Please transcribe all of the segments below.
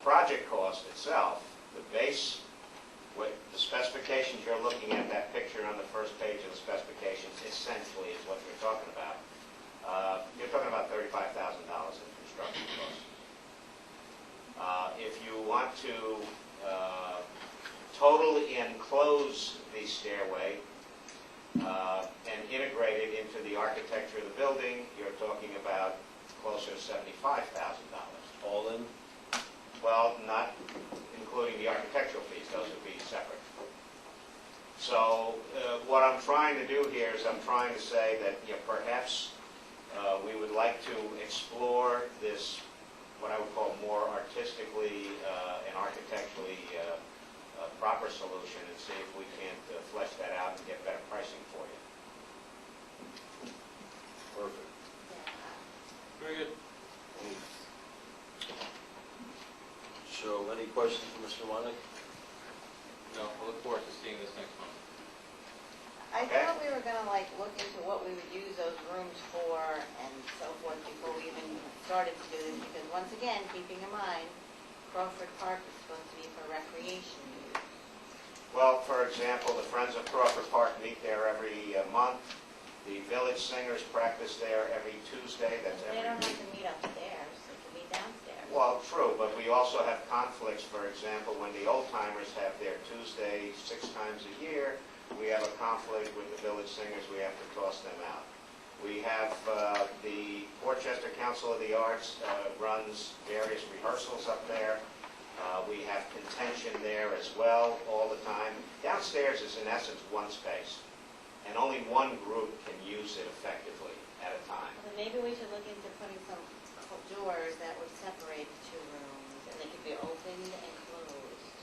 project cost itself, the base, what the specifications you're looking at, that picture on the first page of the specifications, essentially is what you're talking about. You're talking about $35,000 in construction costs. If you want to totally enclose the stairway and integrate it into the architecture of the building, you're talking about closer to $75,000. All in? Well, not including the architectural fees, those would be separate. So what I'm trying to do here is I'm trying to say that perhaps we would like to explore this, what I would call more artistically and architecturally proper solution, and see if we can't flesh that out and get better pricing for you. Perfect. Very good. So, any questions for Mr. Nowotnik? No, I look forward to seeing this next month. I thought we were going to look into what we would use those rooms for and so forth before we even started to do this, because once again, keeping in mind, Crawford Park is supposed to be for recreation use. Well, for example, the Friends of Crawford Park meet there every month. The Village Singers practice there every Tuesday. That's They every don't have week. to meet upstairs, they can meet downstairs. Well, true, but we also have conflicts. For example, when the Old Timers have their Tuesday 6 times a year, we have a conflict with the Village Singers. We have to toss them out. We have the Portchester Council of the Arts runs various rehearsals up there. We have contention there as well all the time. Downstairs is in essence one space, and only one group can use it effectively at a time. Well, maybe we should look into putting some doors that would separate the 2 rooms, and they could be opened and closed.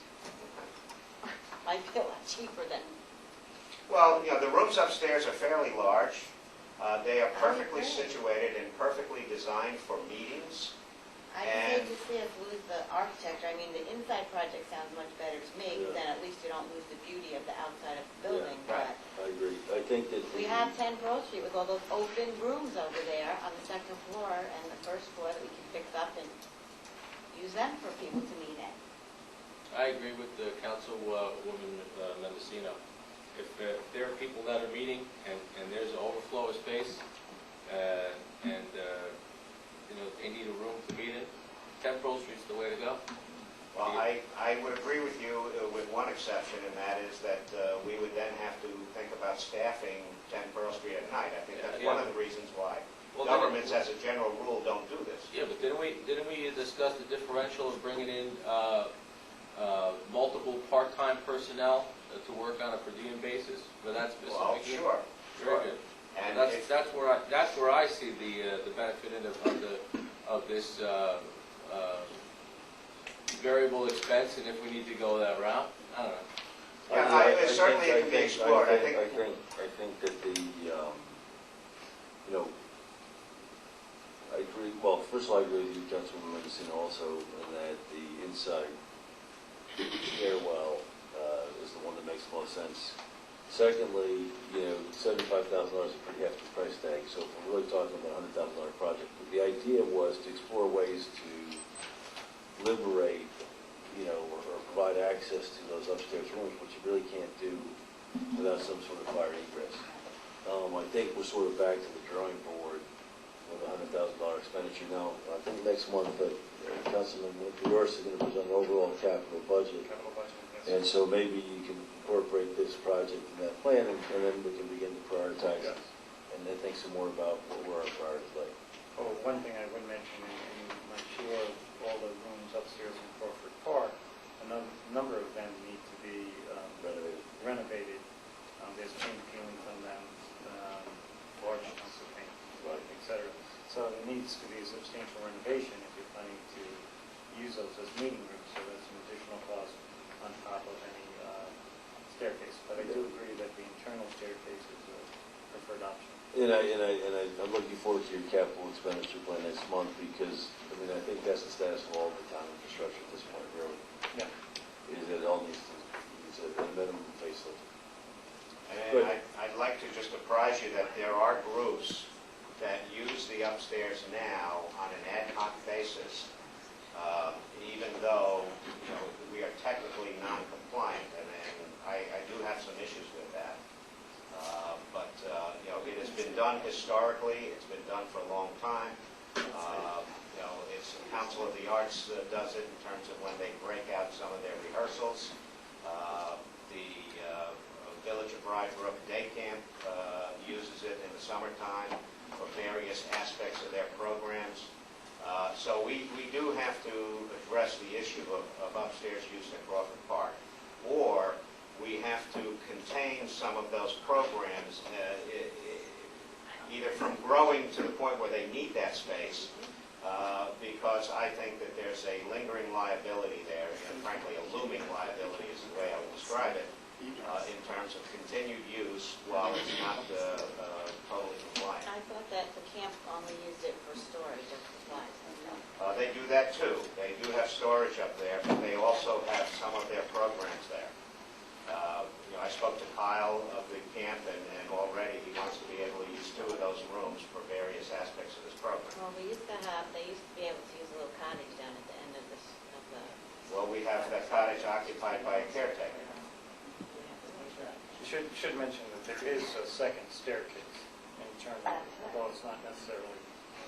Might be a lot cheaper than... Well, the rooms upstairs are fairly large. They are perfectly agree. situated and perfectly designed for meetings. I hate to see us lose the architecture. I mean, the inside project sounds much better to me, because then at least you don't lose the beauty of the outside of the building. right. But I agree. I think that we have 10 Pearl Street with all those open rooms over there on the 2nd floor and the 1st floor that we can fix up and use them for people to meet in. I agree with the councilwoman Mendocino. If there are people that are meeting and there's an overflow of space and they need a room to meet in, 10 Pearl Street's the way to go. Well, I would agree with you with one exception, and that is that we would then have to think about staffing 10 Pearl Street at night. I think that's one of the reasons why governments, as a general rule, don't do this. Yeah, but didn't we discuss the differential of bringing in multiple part-time personnel to work on a per diem basis for that specific? Well, sure. Very good. And that's where I see the benefit of this variable expense, and if we need to go that route, I don't know. Yeah, certainly it can be explored. I think that the I agree. Well, first of all, I agree with you, Councilwoman Mendocino, also, in that the inside stairwell is the one that makes the most sense. Secondly, $75,000 is a pretty hefty price tag, so if we're really talking about a $100,000 project, but the idea was to explore ways to liberate, or provide access to those upstairs rooms, which you really can't do without some sort of fire egress. I think we're sort of back to the drawing board with a $100,000 expenditure. Now, I think next month, Councilman Byrnes is going to present an overall capital budget. And so maybe you can incorporate this project in that plan, and then we can begin to prioritize it, and then think some more about where our priorities lay. Oh, one thing I would mention, and I'm sure all the rooms upstairs in Crawford Park, a number of them need to be renovated. There's paint peeling from them, large chunks of paint, etc. So there needs to be a substantial renovation if you're planning to use those as meeting rooms, so that's an additional cost on top of any staircase. But I do agree that the internal staircase is a preferred option. I'm looking forward to your capital expenditure plan next month, because I think that's the status of all the town infrastructure at this point, really. Yeah. Is that it all needs a minimum facelift. And I'd like to just apprise you that there are groups that use the upstairs now on an ad hoc basis, even though done historically. It's been done for a long time. It's the Council of the Arts does it in terms of when they break out some of their rehearsals. The Village of Rye Brook Day Camp uses it in the summertime for various aspects of their programs. So we do have to address the issue of upstairs use in Crawford Park. Or we have to contain some of those programs either from growing to the point where they need that space, because I think that there's a lingering liability there, and frankly a looming liability is the way I would describe it, in terms of continued use while it's not totally compliant. I thought that the camp only used it for storage of supplies. They do that too. They do have storage up there, but they also have some of their programs there. I spoke to Kyle of the camp, and already he wants to be able to use 2 of those rooms for various aspects of his program. Well, they used to be able to use a little cottage down at the end of the. Well, we have that cottage occupied by a caretaker. You should mention that there is a second staircase in terms of, although it's not necessarily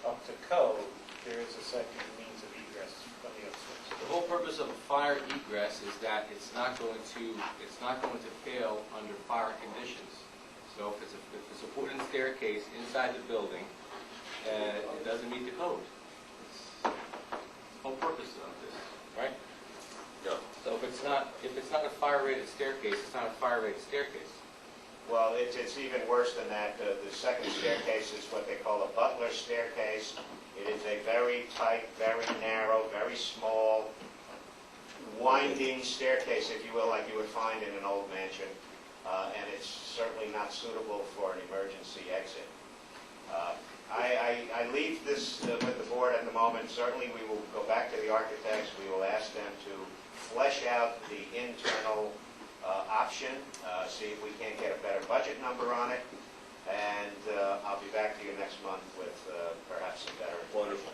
up to code, there is a second means of egress from the upstairs. The whole purpose of a fire egress is that it's not going to fail under fire conditions. So if it's a wooden staircase inside the building, it doesn't meet the code. It's the whole purpose of this, right? No. So if it's not a fire-rated staircase, it's not a fire-rated staircase. Well, it's even worse than that. The second staircase is what they call a butler staircase. It is a very tight, very narrow, very small, winding staircase, if you will, like you would find in an old mansion, and it's certainly not suitable for an emergency exit. I leave this with the board at the moment. Certainly we will go back to the architects. We will ask them to flesh out the internal option, see if we can't get a better budget number on it, and I'll be back to you next month with perhaps some better information. Wonderful.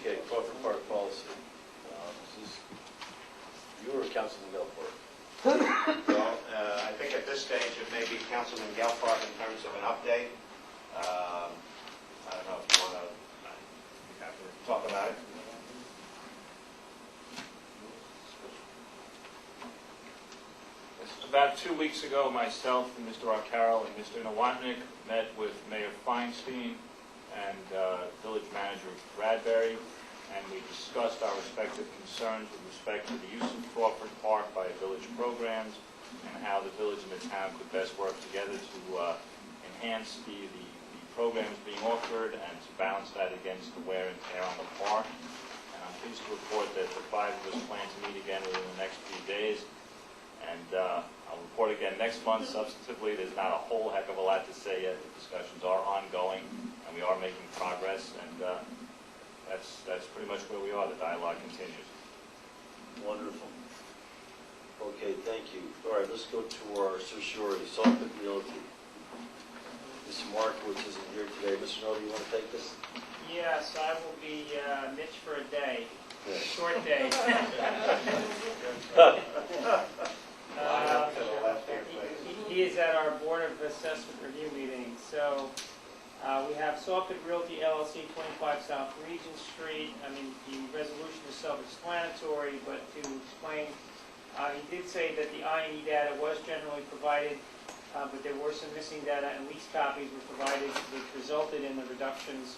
Okay, Crawford Park policy. You were Councilman Bellefair. Well, I think at this stage it may be Councilman Gelfarb in terms of an update. I don't know if you want to talk about it. About 2 weeks ago, myself and Mr. Arcaro and Mr. Nowotnik met with Mayor Feinstein and Village Manager Bradbury, and we discussed our respective concerns with respect to the use of Crawford Park by village programs and how the village and the town could best work together to enhance the programs being offered and to balance that against the wear and tear on the park. And I'm pleased to report that the 5 of us plan to meet again within the next few days. And I'll report again next month. Substantively, there's not a whole heck of a lot to say yet. The discussions are ongoing, and we are making progress, and that's pretty much where we are. The dialogue continues. Wonderful. Okay, thank you. All right, let's go to our certiorari, Sawpit Realty. Mr. Markowitz isn't here today. Mr. Nardi, you want to take this? Yes, I will be Mitch for a day, Yeah. short day. He is at our Board of Assessment Review meeting. So we have Sawpit Realty LLC, 25 South Regent Street. I mean, the resolution is self-explanatory, but to explain, he did say that the I&E data was generally provided, but there were some missing data, and lease copies were provided, which resulted in the reductions.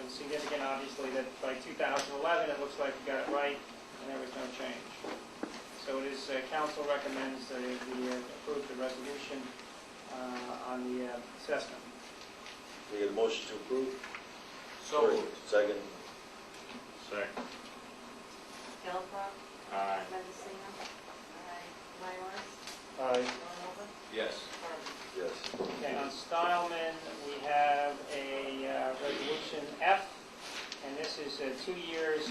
Significant, obviously, that by 2011, it looks like we got it right, and there was no change. So it is, council recommends that it be approved the resolution on the assessment. We get a motion to approve? So moved. Second? Second. Gelfarb? Aye. Mendocino? Aye. Myers? Aye. Villanova? yes. Yes. Okay, on Stielman, we have a resolution F, and this is 2 years.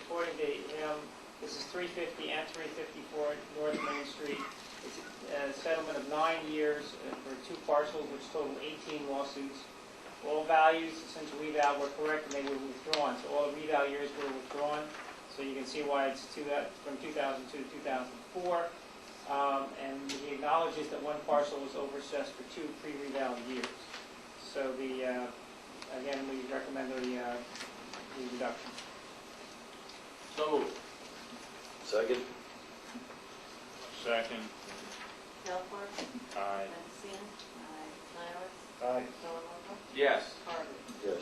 According to him, this is 350 and 354 North Main Street. It's a settlement of 9 years for 2 parcels, which total 18 lawsuits. All values since reval were correct, and they were withdrawn. So all the reval years were withdrawn. So you can see why it's from 2002 to 2004. And he acknowledges that one parcel was overassessed for 2 pre-reval years. So again, we recommend the reduction. So moved. Second? Second. Bellefair? Aye. Mendocino? Aye. Nyworth? Aye. Villalobos? Yes. Harvey? Yes.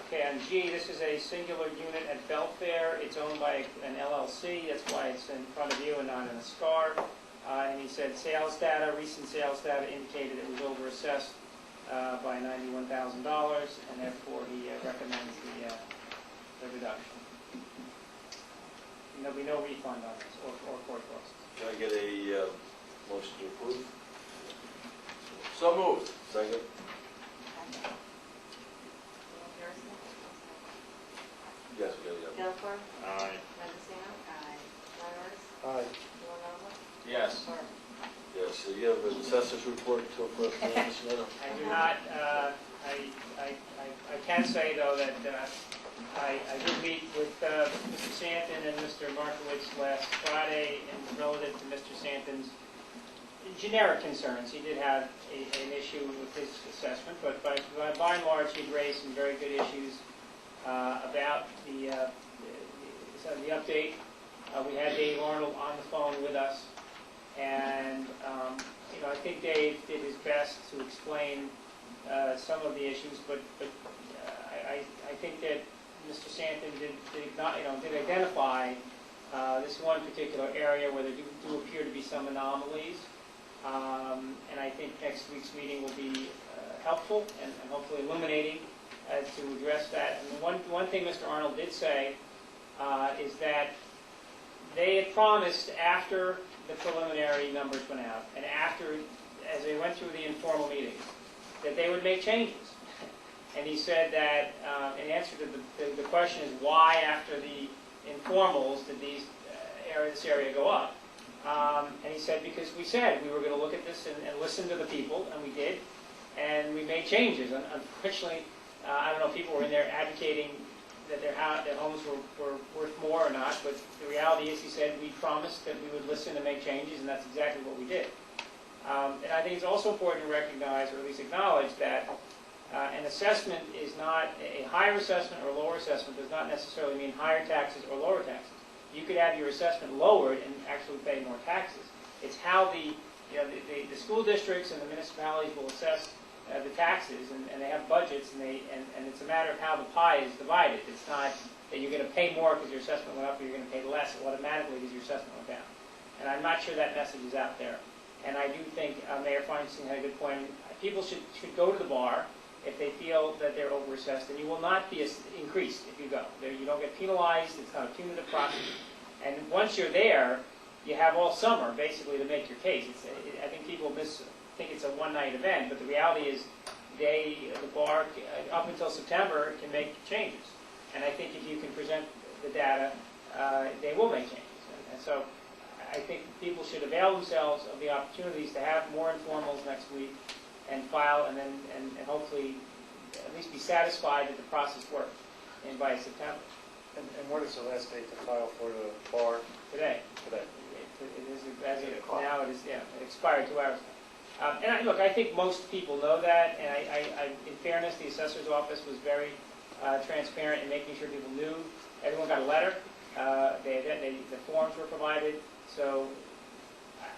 Okay, on G, this is a singular unit at Bellefair. It's owned by an LLC, that's why it's in front of you and not in a SCAR. And he said sales data, recent sales data indicated it was overassessed by $91,000, and therefore he recommends the reduction. And there'll be no refund on this, or court costs. Can I get a motion to approve? So moved. Second? Yes, we got it. Bellefair? Aye. Mendocino? Aye. Nyworth? Aye. Villalobos? Yes. Harvey? Yes, so you have an assessor's report to first, Mr. Mena? I do not, I can say though that I did meet with Mr. Stanton and Mr. Markowitz last Friday, and relative to Mr. Stanton's generic concerns. He did have an issue with his assessment, but by and large, he'd raised some very good issues about the update. We had Dave Arnold on the phone with us, and I think Dave did his best to explain some of the issues, but I think that Mr. Stanton did identify this one particular area where there do appear to be some anomalies, and I think next week's meeting will be helpful and hopefully illuminating to address that. And one thing Mr. Arnold did say is that they had promised after the preliminary numbers went out and after, as they went through the informal meetings, that they would make changes. And he said that, in answer to the question is why after the informals did this area go up? And he said because we said we were going to look at this and listen to the people, and we did, and we made changes. And unfortunately, I don't know if people were in there advocating that their homes were worth more or not, but the reality is, he said, we promised that we would listen and make changes, and that's exactly what we did. And I think it's also important to recognize, or at least acknowledge, that an assessment is not, a higher assessment or a lower assessment does not necessarily mean higher taxes or lower taxes. You could have your assessment lowered and actually pay more taxes. It's how the school districts and the municipalities will assess the taxes, and they have budgets, and it's a matter of how the pie is divided. It's not that you're going to pay more because your assessment went up, or you're going to pay less automatically because your assessment went down. And I'm not sure that message is out there. And I do think Mayor Feinstein had a good point. People should go to the bar if they feel that they're overassessed, and you will not be increased if you go. You don't get penalized. It's not a punitive process. And once you're there, you have all summer, basically, to make your case. I think people think it's a one-night event, but the reality is the bar, up until September, can make changes. And I think if you can present the data, they will make changes. And so I think people should avail themselves of the opportunities to have more informals next week and file, and then and hopefully at least be satisfied that the process worked by September. And what is the last date to file for the bar? Today. Today. It is, as of now, it expired 2 hours ago. And look, I think most people know that, and in fairness, the assessor's office was very transparent in making sure people knew. Everyone got a letter. The forms were provided. So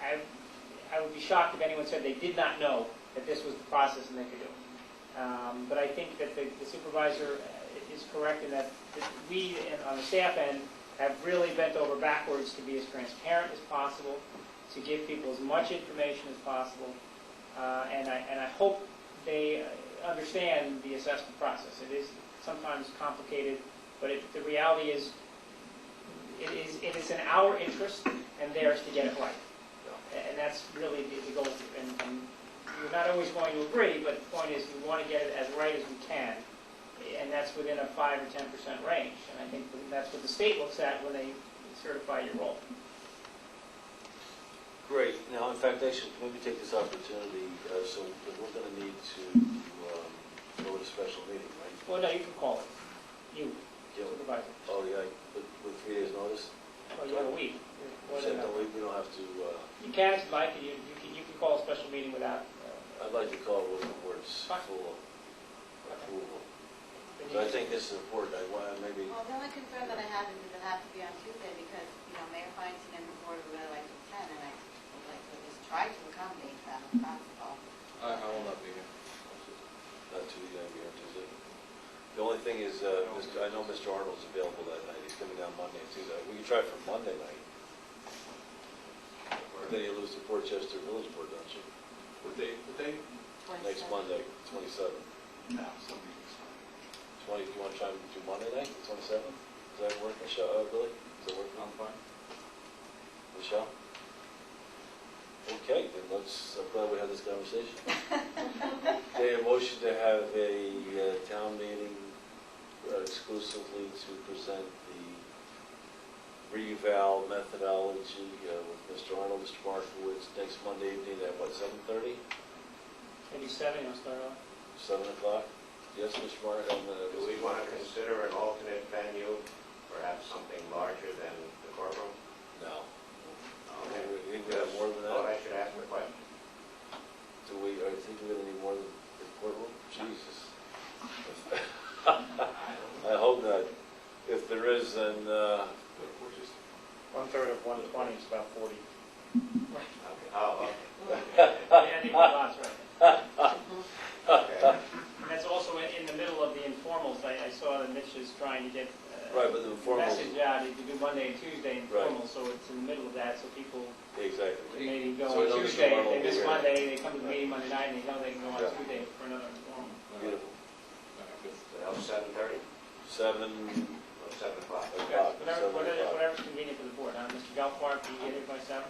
I would be shocked if anyone said they did not know that this was the process and they could do it. But I think that the supervisor is correct in that we, on the staff end, have really bent over backwards to be as transparent as possible, to give people as much information as possible, and I hope they understand the assessment process. It is sometimes complicated, but the reality is it is in our interest and theirs to get it right, and that's really the goal. And you're not always going to agree, but the point is we want to get it as right as we can, and that's within a 5 or 10% range. And I think that's what the state looks at when they certify your roll. Great. Now, in fact, I should maybe take this opportunity, so we're going to need to go to a special meeting, right? Well, no, you can call it. You, Yeah. supervisor. Oh, yeah, with 3 days' notice? Oh, you have a week. We don't have to You can, if you like, you can call a special meeting without, I'd like to call it with the words Fine. full approval. the So I need. think this is important, I want, maybe, Well, the only concern that I have is that it have to be on Tuesday because, Mayor Feinstein and the board would really like to attend, and I would like to at least try to accommodate them if possible. I will not be here. not Tuesday, I'll be here Tuesday. The only thing is, I know Mr. Arnold's available that night, he's coming down Monday and Tuesday. We can try for Monday night. But then you lose the Portchester Village Board, don't you? What day? Next Monday, 27th. No, something is fine. 20, you want to try and do Monday night, 27th? Does that work, Michelle, Billy? Does that work? I'm fine. Michelle? Okay, then I'm glad we had this conversation. Okay, a motion to have a town meeting exclusively to present the reval methodology with Mr. Arnold, Mr. Markowitz, next Monday evening at what, 7:30? Maybe 7, you'll start off. 7 o'clock? Yes, Mr. Markowitz? Do we want to consider an alternate venue, perhaps something larger than the courtroom? No. Okay. We think we have more than Thought I that? should ask the question. I think we're going to need more than the courtroom? Jesus. I hope not. If there is, then, We're just, 1/3 of 120 is about 40. Okay. Oh, okay. Yeah, I think lots, right. Okay. And that's also in the middle of the informals. I saw that Mitch is trying to get right, but the formal, message out to do Monday and Tuesday Right. informal, so it's in the middle of that, so people exactly. maybe go So we on know Mr. Tuesday. If Arnold they will be miss here. Monday, they come to the meeting Monday night, and they know they can go on Yeah. Tuesday for another informal. Beautiful. So 7:30 7 or 7 o'clock? o'clock. 7 o'clock. Whatever's convenient for the board. Mr. Bellefair, can you get here by 7?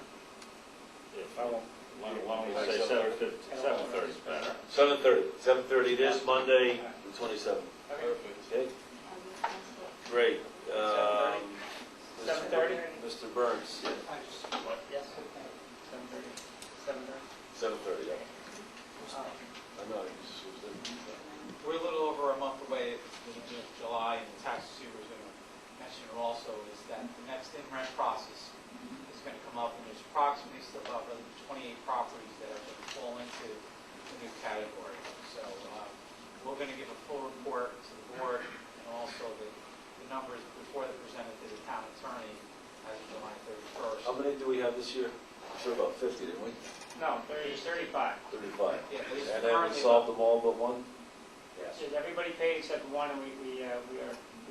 If I won't. Why don't we Like say 7:30? 7:30 is better. 7:30. 7:30 this Monday, the 27th. Okay, great. 7:30? Mr. Byrnes. Yes. 7:30. 7:30. 7:30, yeah. I know. We're a little over a month away in July, and the tax receiver is going to mention it also, is that the next in-rent process is going to come up, and there's approximately still about 28 properties that are going to fall into the new category. So we're going to give a full report to the board, and also the numbers before they're presented to the town attorney as of July 31st. How many do we have this year? I'm sure about 50, didn't we? No, 35. 35. Yeah, but it's And then we currently solved them all but one? Yes. Yes, everybody paid except one, and we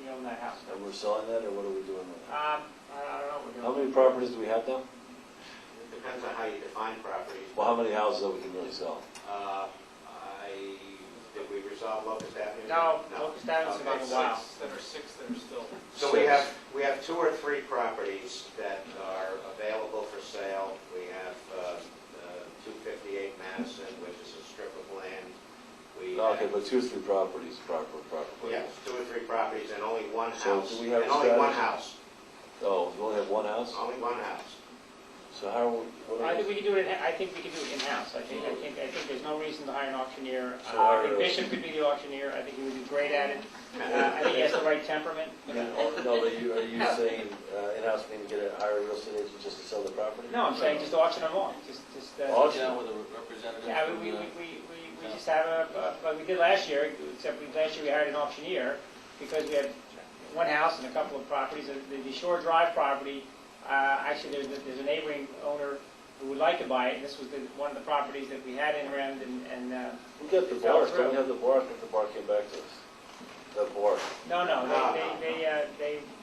own that house. And we're selling that, or what are we doing with it? I don't know what we're doing. How many properties do we have now? It depends on how you define properties. Well, how many houses that we can really sell? Did we resolve Locust Avenue? No, Locust Avenue's Okay, been a while. There are 6 that are still. So we have 2 or 3 properties that are available for sale. We have 258 Madison, which is a strip of land. We Okay, have- but 2 or 3 properties, proper. Yes, 2 or 3 properties and only one So house. do we have And a only one strategy? house, Oh, we only have one house? only one house. So how are we, what I are think we? we can do it. I think we can do it in-house. I think there's no reason to hire an auctioneer. So I hire think a- Bishop could be the auctioneer. I think he would be great at it. I think he has the right temperament. No, but are you saying in-house meaning hire a real estate agent just to sell the property? No, I'm saying just auction them off. Just Auction? Down with a representative. Yeah, we just have like we did last year, except last year we hired an auctioneer because we had one house and a couple of properties. The Shore Drive property, actually there's a neighboring owner who would like to buy it, and this was one of the properties that we had in Rend, and We got the fell bar, through. don't we have the bar? I think the bar came back to us. The bar. no, No. bought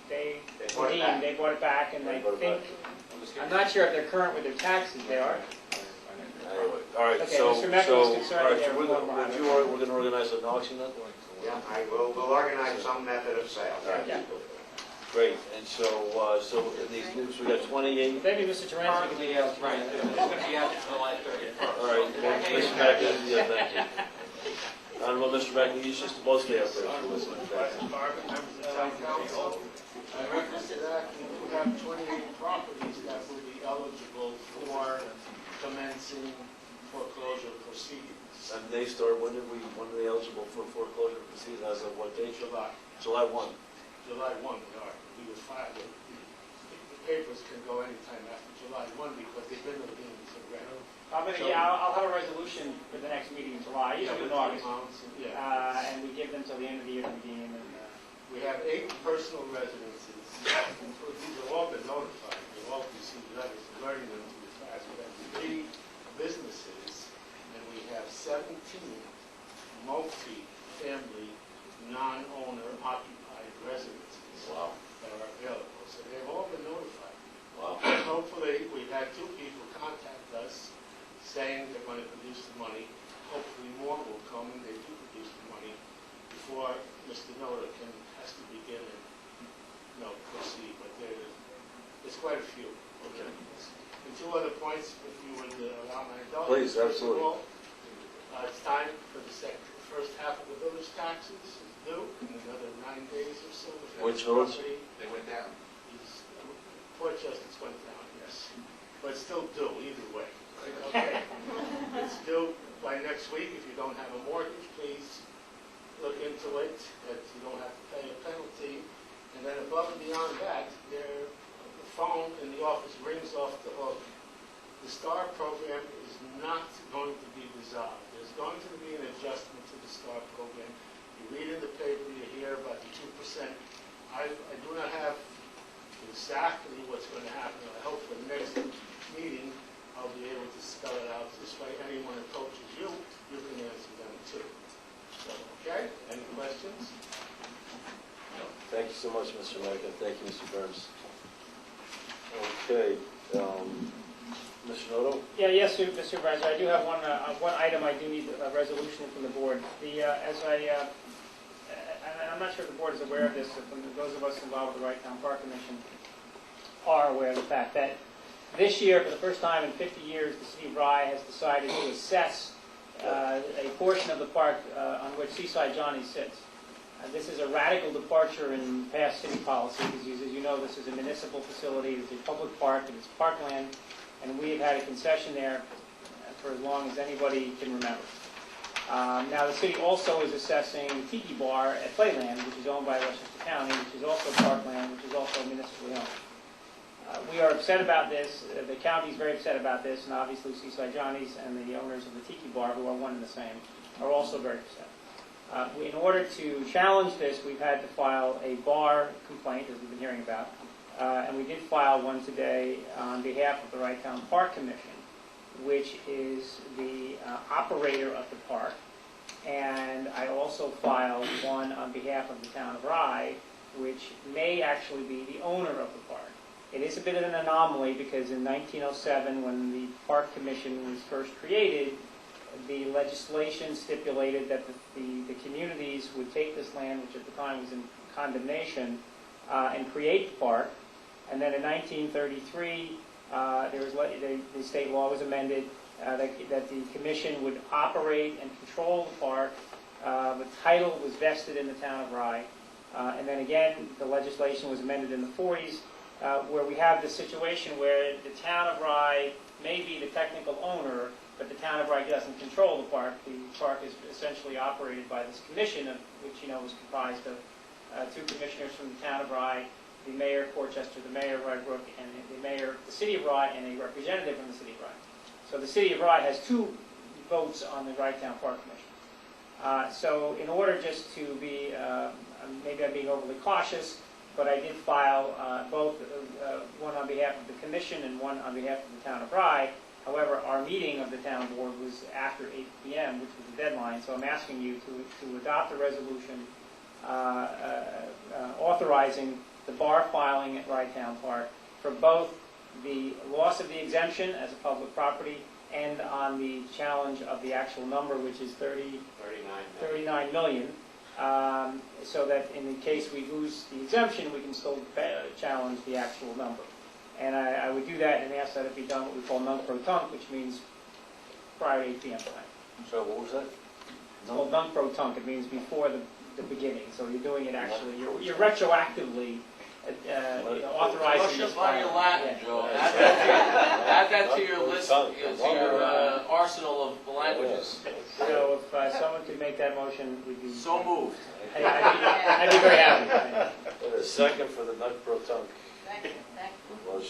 they bought it back, and They I bought it think, back. I'm not sure if they're current with their taxes, they are. Anyway, all right, Okay, so, Mr. Mecca was so, concerned all right, there so we're was gonna, one would behind. we're gonna organize an auction then? Yeah, we'll organize some method of sale. Yeah. Great, and so in these groups, we got 28. Maybe Mr. Terenzi could be the Right, auctioneer. it's going to be out July 31st. All right, well, Mr. Mackey, yeah, thank you. Honorable Mr. Mackey, you should mostly have to listen. Thanks. I reference to that, we have 28 properties that would be eligible for commencing foreclosure proceedings. And they start, when are they eligible for foreclosure proceedings, as of what date? July, July 1. July 1, we are. We will file it. papers can go anytime after July 1 because they've been in the meetings already. I'll have a resolution for the next meeting in July, usually in August. Yeah. And we give them till the end of the year to redeem, and, We have 8 personal residences. These have all been notified. They've all received letters alerting them to the fact. We have 3 businesses, and we have 17 multi-family, non-owner occupied residences Wow. that are available. So they've all been notified. Wow. Hopefully, we've had 2 people contact us saying they're going to produce the money. Hopefully more will come and they do produce the money before Mr. Noda has to begin and, proceed. But there's quite a few. Okay. And 2 other points, if you would allow my indulgence. Please, First of absolutely. all, it's time for the first half of the village taxes is due in another 9 days or so. Which village? They went down. Portchester's went down, yes. But still due either way. Okay. It's due by next week. If you don't have a mortgage, please look into it, that you don't have to pay a penalty. And then above and beyond that, the phone in the office rings off the hook. The STAR program is not going to be dissolved. There's going to be an adjustment to the STAR program. You read in the paper, you hear about the 2%. I do not have exactly what's going to happen. I hope for the next meeting I'll be able to spell it out. This way anyone who approaches you, you can answer them too. So, okay? Any questions? Thank you so much, Mr. Mecca. Thank you, Mr. Byrnes. Okay, Mr. Noto? yes, Mr. Supervisor, I do have one item I do need a resolution from the board. I'm not sure if the board is aware of this, but those of us involved with the Wright Town Park Commission are aware of the fact that this year, for the first time in 50 years, the city of Rye has decided to assess a portion of the park on which Seaside Johnny sits. This is a radical departure in past city policy, because as you know, this is a municipal facility, it's a public park, and it's parkland, and we have had a concession there for as long as anybody can remember. Now, the city also is assessing Tiki Bar at Playland, which is owned by Westchester County, which is also parkland, which is also municipally owned. We are upset about this. The county is very upset about this, and obviously Seaside Johnny's and the owners of the Tiki Bar, who are one and the same, are also very upset. In order to challenge this, we've had to file a BAR complaint, as we've been hearing about, and we did file one today on behalf of the Wright Town Park Commission, which is the operator of the park, and I also filed one on behalf of the town of Rye, which may actually be the owner of the park. It is a bit of an anomaly because in 1907, when the Park Commission was first created, the legislation stipulated that the communities would take this land, which at the time was in condemnation, and create the park. And then in 1933, the state law was amended that the commission would operate and control the park. The title was vested in the town of Rye. And then again, the legislation was amended in the 40s, where we have this situation where the town of Rye may be the technical owner, but the town of Rye doesn't control the park. The park is essentially operated by this commission, which is comprised of 2 commissioners from the town of Rye, the mayor of Portchester, the mayor of Rybrook, and the mayor of the city of Rye, and a representative from the city of Rye. So the city of Rye has 2 votes on the Wright Town Park Commission. So in order just to be, maybe I'm being overly cautious, but I did file both, one on behalf of the commission and one on behalf of the town of Rye. However, our meeting of the town board was after 8 p.m., which was the deadline, so I'm asking you to adopt a resolution authorizing the BAR filing at Wright Town Park for both the loss of the exemption as a public property and on the challenge of the actual number, which is 39 million, so that in the case we lose the exemption, we can still challenge the actual number. And I would do that and ask that it be done what we call non-pro-tunc, which means prior to 8 p.m. tonight. So what was that? It's called non-pro-tunc. It means before the beginning. So you're doing it actually, you're retroactively authorizing this. Your Latin, Joe. Add that to your list, to your arsenal of languages. So if someone could make that motion, we'd be... So moved. I'd be very happy. A second for the non-pro-tunc. Second. Was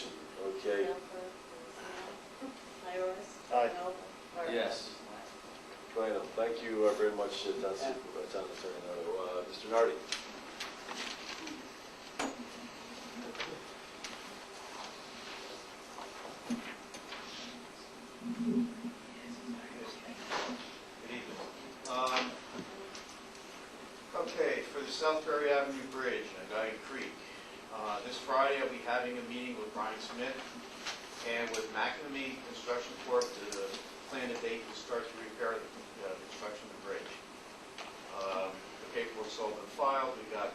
very much, Town Attorney Nardi. Mr. Nardi? Good evening. Okay, for the Southbury Avenue Bridge and Guy Creek, this Friday I'll be having a meeting with Brian Smith and with McNamee Construction Corp. to plan a date to start to repair the construction of the bridge. The paperwork's all been filed. We got,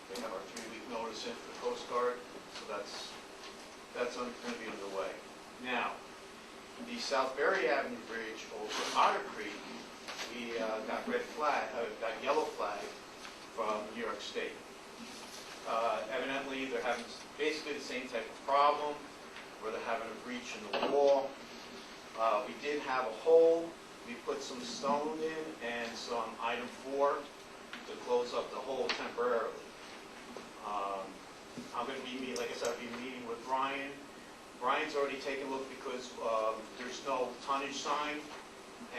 they have our 3-week notice in for the Coast Guard, so that's going to be underway. Now, the Southbury Avenue Bridge over Otter Creek, we got got yellow flag from New York State. Evidently, they're having basically the same type of problem, where they're having a breach in the wall. We did have a hole. We put some stone in and some item 4 to close up the hole temporarily. I'm going to be meeting, like I said, I'll be meeting with Brian. Brian's already taken a look because there's no tonnage sign.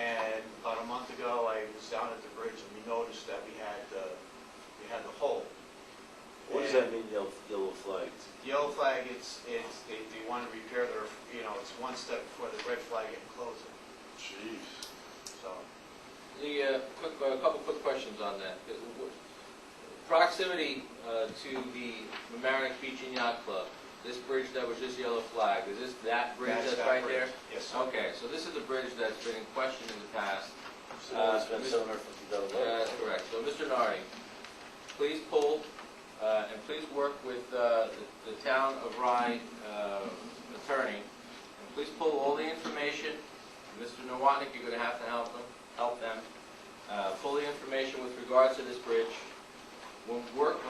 And about a month ago, I was down at the bridge and we noticed that we had the hole. What does that mean, yellow flags? Yellow flag, they want to repair their, it's one step before the red flag and close it. Jeez. So, A couple quick questions on that. Proximity to the Mamaroneck Beach and Yacht Club, this bridge that was just yellow flag, is this that bridge that's that right bridge. there? Yes, sir. Okay, so this is a bridge that's been in question in the past. So it's been $750,000. That's correct. So, Mr. Nardi, please pull, and please work with the town of Rye attorney, and please pull all the information. Mr. Nowotnik, you're going to have to help them. Pull the information with regards to this bridge. When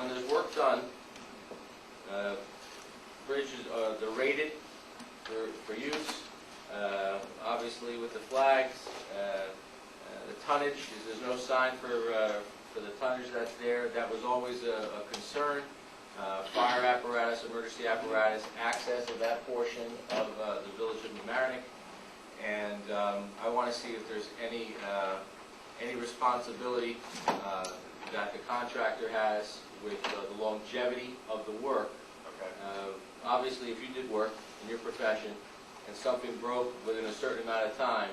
there's work done, bridges, they're rated for use, obviously with the flags, the tonnage, there's no sign for the tonnage that's there. That was always a concern. Fire apparatus, emergency apparatus, access of that portion of the village of Mamaroneck. And I want to see if there's any responsibility that the contractor has with the longevity of the work. Okay. Obviously, if you did work in your profession and something broke within a certain amount of time,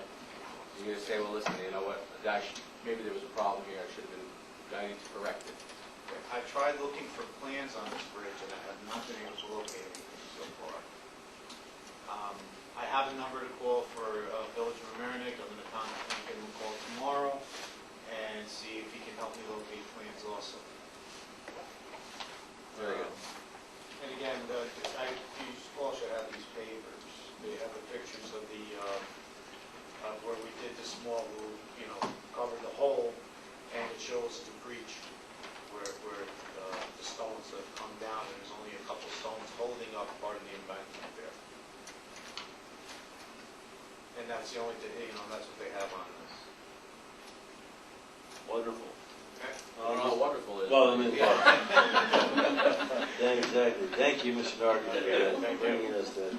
you're going to say, well, listen, you know what, maybe there was a problem here, I need to correct it. I tried looking for plans on this bridge and I have not been able to locate anything so far. I have a number to call for Village of Mamaroneck. I'm going to give him a call tomorrow and see if he can help me locate plans also. Very good. And again, you all should have these papers. They have the pictures of the where we did the small roof, covered the hole, and it shows the breach where the stones have come down, and there's only a couple stones holding up part of the embankment there. And that's the only thing, that's what they have on this. Wonderful. Okay? I don't know how wonderful it is. Well, I mean, exactly. Thank you, Mr. Nardi, for bringing us that.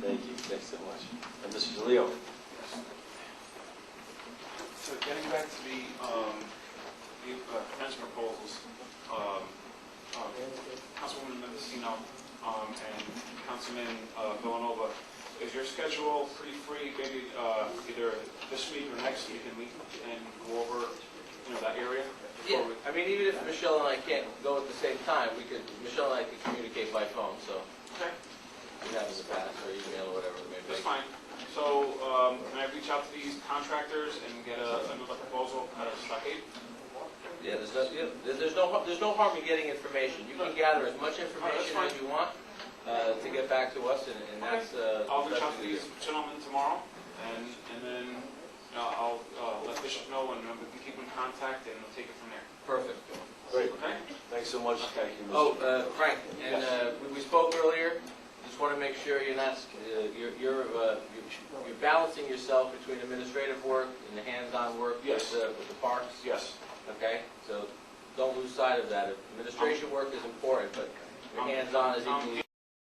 Thank you. Thanks so much. And Mr. DeLeo. So getting back to the commencement proposals, Councilwoman Mendocino and Councilman Villanova, is your schedule pretty free, maybe either this week or next week, and we can go over that area? Yeah, I mean, even if Michelle and I can't go at the same time, Michelle and I can communicate by phone, so Okay, we have in the past, or email or whatever it may be. that's fine. So can I reach out to these contractors and get another proposal out of Stockade? Yeah, there's no harm in getting information. You can gather as much information as you want to get back to us, and that's. I'll reach out to these gentlemen tomorrow, and then I'll let Bishop know, and we can keep in contact, and we'll take it from there. Perfect. Great. Okay? Thanks so much. Thank you, Mr. Oh, Frank, and we spoke earlier. Just want to make sure you're not you're balancing yourself between administrative work and the hands-on work Yes. with the parks. Yes. Okay, so don't lose sight of that. Administration work is important, but your hands-on is equally